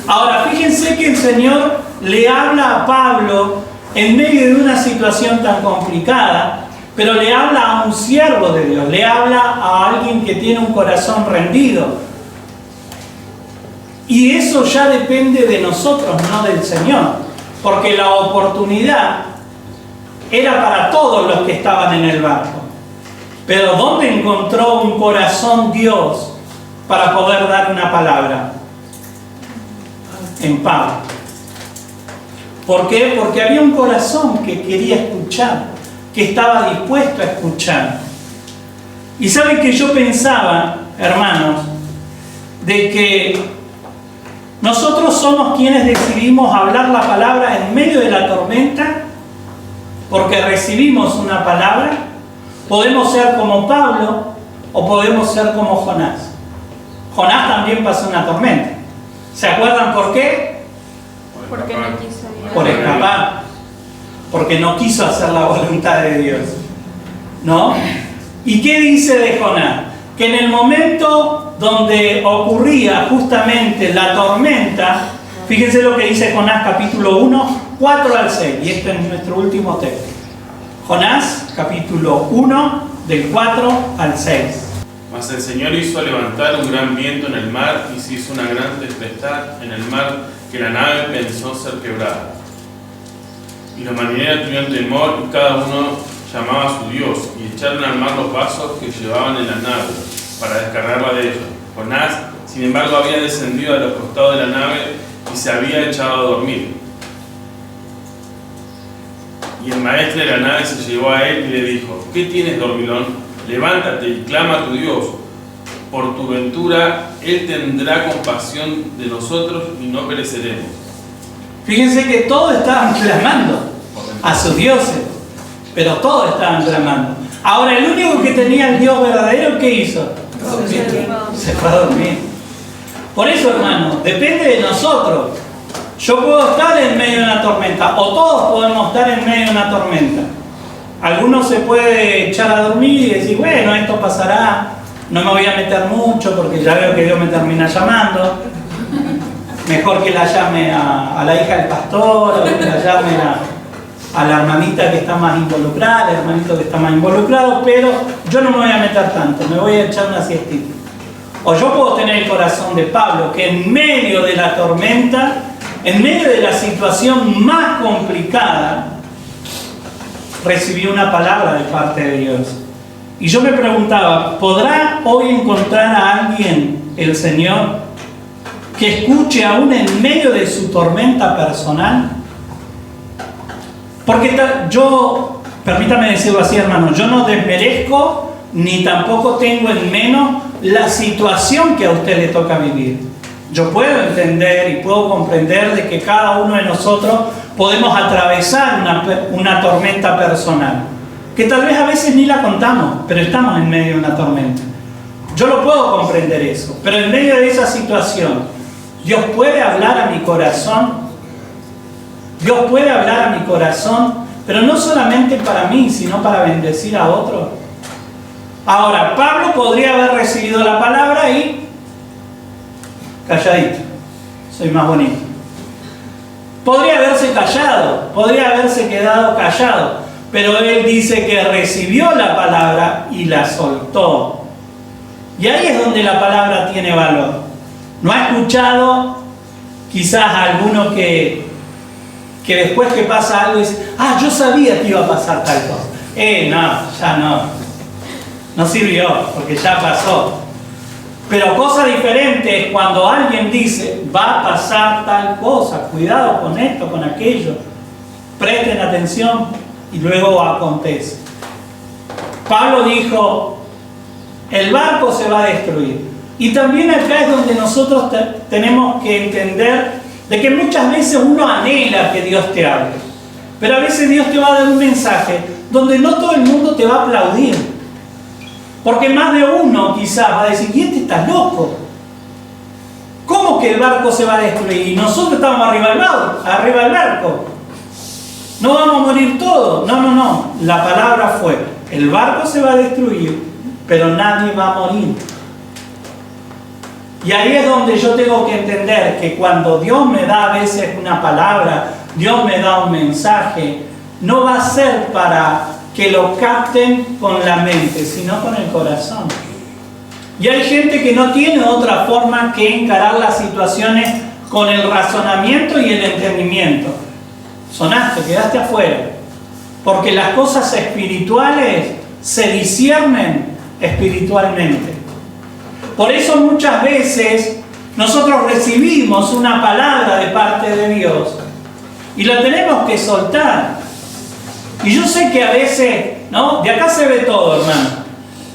Ahora, fíjense que el Señor le habla a Pablo en medio de una situación tan complicada, pero le habla a un siervo de Dios, le habla a alguien que tiene un corazón rendido. Y eso ya depende de nosotros, no del Señor, porque la oportunidad era para todos los que estaban en el barco. Pero ¿dónde encontró un corazón Dios para poder dar una palabra? En Pablo. ¿Por qué? Porque había un corazón que quería escuchar, que estaba dispuesto a escuchar. Y saben que yo pensaba, hermanos, de que nosotros somos quienes decidimos hablar la palabra en medio de la tormenta, porque recibimos una palabra. Podemos ser como Pablo o podemos ser como Jonás. Jonás también pasó una tormenta. ¿Se acuerdan por qué? Porque no quiso ir. Por escapar. Porque no quiso hacer la voluntad de Dios. ¿No? ¿Y qué dice de Jonás? Que en el momento donde ocurría justamente la tormenta, fíjense lo que dice Jonás capítulo 1, 4 al 6, y este es nuestro último texto. Jonás capítulo 1, del 4 al 6. Mas el Señor hizo levantar un gran viento en el mar y se hizo una gran tempestad en el mar que la nave pensó ser quebrada. Y los marineros tuvieron temor y cada uno llamaba a su Dios y echaron al mar los vasos que llevaban en la nave para descargarla de ellos. Jonás, sin embargo, había descendido a los costados de la nave y se había echado a dormir. Y el maestro de la nave se llevó a él y le dijo: ¿Qué tienes, dormilón? Levántate y clama a tu Dios. Por tu ventura, Él tendrá compasión de nosotros y no pereceremos. Fíjense que todos estaban clamando a sus dioses, pero todos estaban clamando. Ahora, el único que tenía el Dios verdadero, ¿qué hizo? Se fue a dormir. Por eso, hermano, depende de nosotros. Yo puedo estar en medio de una tormenta, o todos podemos estar en medio de una tormenta. Algunos se puede echar a dormir y decir, bueno, esto pasará, no me voy a meter mucho porque ya veo que Dios me termina llamando. Mejor que la llame a la hija del pastor, o que la llame a la hermanita que está más involucrada, al hermanito que está más involucrado, pero yo no me voy a meter tanto, me voy a echar una siestita. O yo puedo tener el corazón de Pablo, que en medio de la tormenta, en medio de la situación más complicada, recibió una palabra de parte de Dios. Y yo me preguntaba, ¿podrá hoy encontrar a alguien el Señor que escuche aún en medio de su tormenta personal? Porque yo, permítame decirlo así, hermano, yo no desmerezco ni tampoco tengo en menos la situación que a usted le toca vivir. Yo puedo entender y puedo comprender de que cada uno de nosotros podemos atravesar una tormenta personal, que tal vez a veces ni la contamos, pero estamos en medio de una tormenta. Yo lo puedo comprender eso, pero en medio de esa situación, Dios puede hablar a mi corazón. Dios puede hablar a mi corazón, pero no solamente para mí, sino para bendecir a otros. Ahora, Pablo podría haber recibido la palabra y calladito, soy más bonito. Podría haberse callado, podría haberse quedado callado, pero él dice que recibió la palabra y la soltó. Y ahí es donde la palabra tiene valor. No ha escuchado quizás a alguno que después que pasa algo dice, yo sabía que iba a pasar tal cosa. No, ya no sirvió, porque ya pasó. Pero cosa diferente es cuando alguien dice, va a pasar tal cosa, cuidado con esto, con aquello, presten atención, y luego acontece. Pablo dijo, el barco se va a destruir, Y también acá es donde nosotros tenemos que entender de que muchas veces uno anhela que Dios te hable. Pero a veces Dios te va a dar un mensaje donde no todo el mundo te va a aplaudir. Porque más de uno quizás va a decir, ¿y este está loco? ¿Cómo que el barco se va a destruir? Y nosotros estamos arriba del barco. No vamos a morir todos. No. La palabra fue, el barco se va a destruir, pero nadie va a morir. Y ahí es donde yo tengo que entender que cuando Dios me da a veces una palabra, Dios me da un mensaje, no va a ser para que lo capten con la mente, sino con el corazón. Y hay gente que no tiene otra forma que encarar las situaciones con el razonamiento y el entendimiento. Sonaste, quedaste afuera. Porque las cosas espirituales se disciernen espiritualmente. Por eso muchas veces nosotros recibimos una palabra de parte de Dios y la tenemos que soltar. Y yo sé que a veces, ¿no? De acá se ve todo, hermano.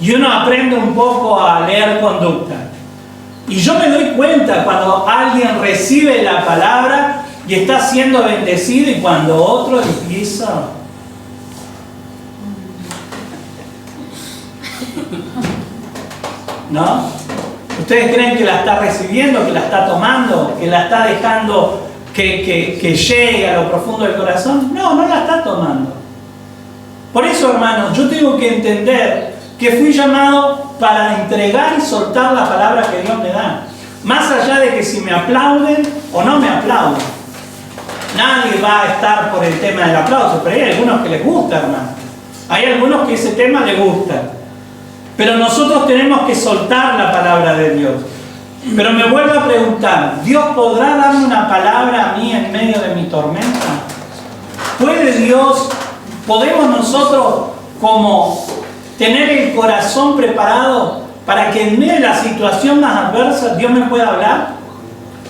Y uno aprende un poco a leer conducta. Y yo me doy cuenta cuando alguien recibe la palabra y está siendo bendecido y cuando otro empieza... ¿No? ¿Ustedes creen que la está recibiendo, que la está tomando, que la está dejando que llegue a lo profundo del corazón? No la está tomando. Por eso, hermanos, yo tengo que entender que fui llamado para entregar y soltar la palabra que Dios me da. Más allá de que si me aplauden o no me aplauden. Nadie va a estar por el tema del aplauso, pero hay algunos que les gusta, hermano. Hay algunos que ese tema les gusta. Pero nosotros tenemos que soltar la palabra de Dios. Pero me vuelvo a preguntar, ¿Dios podrá darme una palabra a mí en medio de mi tormenta? ¿Puede Dios, podemos nosotros como tener el corazón preparado para que en medio de la situación más adversa Dios me pueda hablar?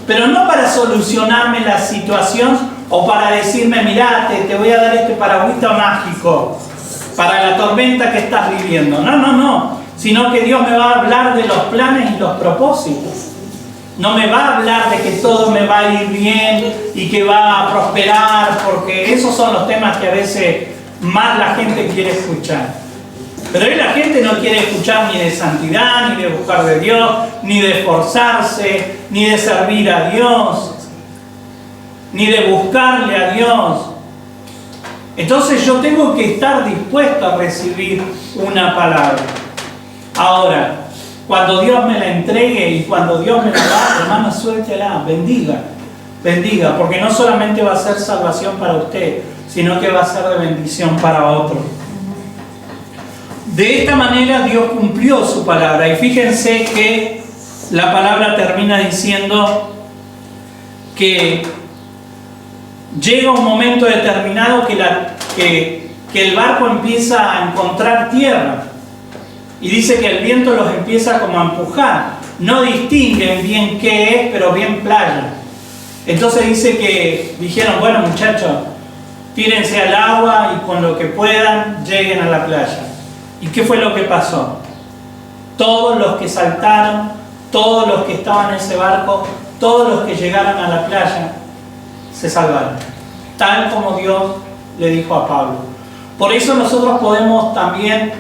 Pero no para solucionarme la situación o para decirme, mirá, te voy a dar este paragüita mágico para la tormenta que estás viviendo. No. Sino que Dios me va a hablar de los planes y los propósitos. No me va a hablar de que todo me va a ir bien y que va a prosperar, porque esos son los temas que a veces más la gente quiere escuchar. Pero hoy la gente no quiere escuchar ni de santidad, ni de buscar de Dios, ni de esforzarse, ni de servir a Dios, ni de buscarle a Dios. Entonces yo tengo que estar dispuesto a recibir una palabra. Ahora, cuando Dios me la entregue y cuando Dios me la da, hermano, suéltela, bendiga, porque no solamente va a ser salvación para usted, sino que va a ser de bendición para otro. De esta manera Dios cumplió su palabra. Y fíjense que la palabra termina diciendo que llega un momento determinado que el barco empieza a encontrar tierra. Y dice que el viento los empieza como a empujar. No distinguen bien qué es, pero bien playa. Entonces dice que dijeron, bueno muchachos, tírense al agua y con lo que puedan lleguen a la playa. ¿Y qué fue lo que pasó? Todos los que saltaron, todos los que estaban en ese barco, todos los que llegaron a la playa, se salvaron. Tal como Dios le dijo a Pablo. Por eso nosotros podemos también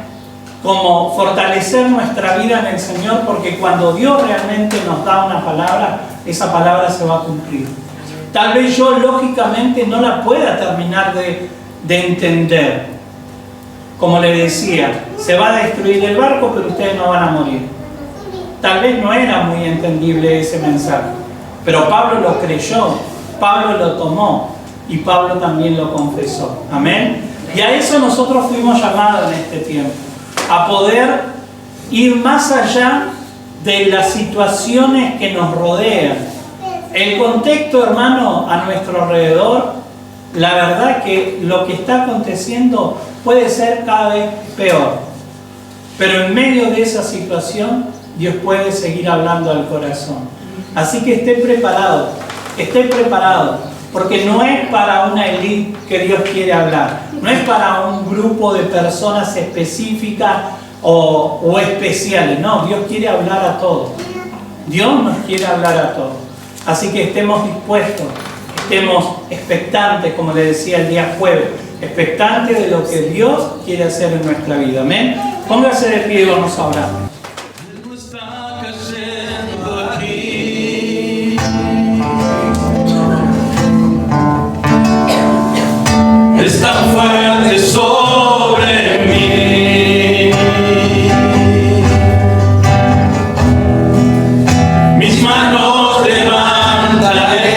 como fortalecer nuestra vida en el Señor, porque cuando Dios realmente nos da una palabra, esa palabra se va a cumplir. Tal vez yo lógicamente no la pueda terminar de entender. Como le decía, se va a destruir el barco, pero ustedes no van a morir. Tal vez no era muy entendible ese mensaje, pero Pablo lo creyó, Pablo lo tomó y Pablo también lo confesó. Amén. Y a eso nosotros fuimos llamados en este tiempo, a poder ir más allá de las situaciones que nos rodean. El contexto, hermano, a nuestro alrededor, la verdad que lo que está aconteciendo puede ser cada vez peor. Pero en medio de esa situación, Dios puede seguir hablando al corazón. Así que esté preparado, porque no es para una élite que Dios quiere hablar, no es para un grupo de personas específicas o especiales, no, Dios quiere hablar a todos. Dios nos quiere hablar a todos. Así que estemos dispuestos, estemos expectantes, como le decía el día jueves, expectantes de lo que Dios quiere hacer en nuestra vida. Amén. Póngase de pie y vamos a orar. Está fuerte sobre mí. Mis manos levantaré.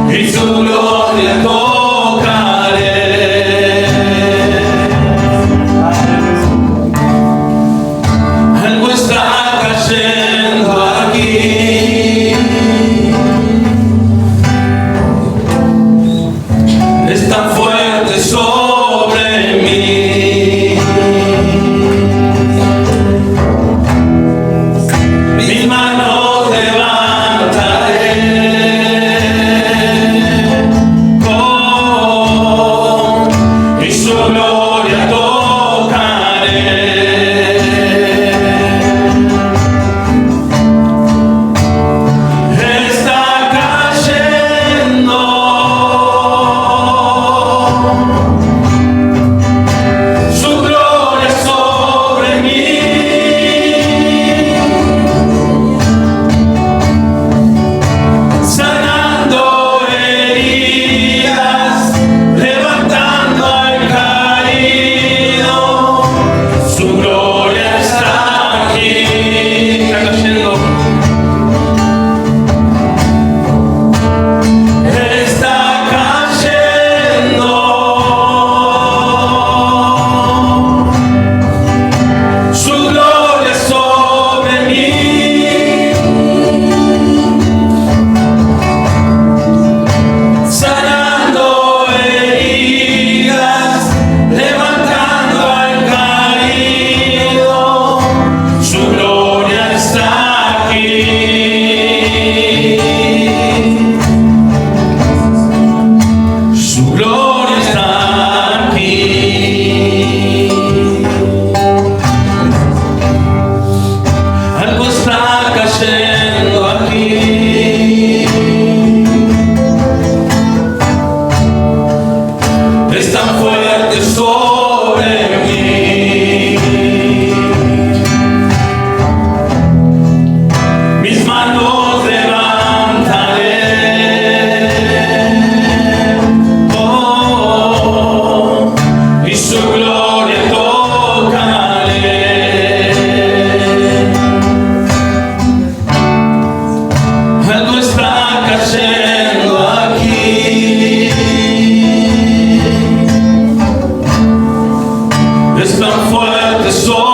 Y su gloria tocaré. Algo está cayendo aquí. Es tan fuerte sobre mí. Mis manos levantaré. Oh, y su gloria tocaré. Está cayendo. Su gloria sobre mí, sanando heridas, levantando al caído. Su gloria está aquí. Está cayendo. Está cayendo. Su gloria sobre mí, sanando heridas, levantando al caído. Su gloria está aquí. Su gloria está aquí. Algo está cayendo aquí. Es tan fuerte sobre mí. Mis manos levantaré. Oh, y su gloria tocaré. Algo está cayendo aquí. Es tan fuerte sobre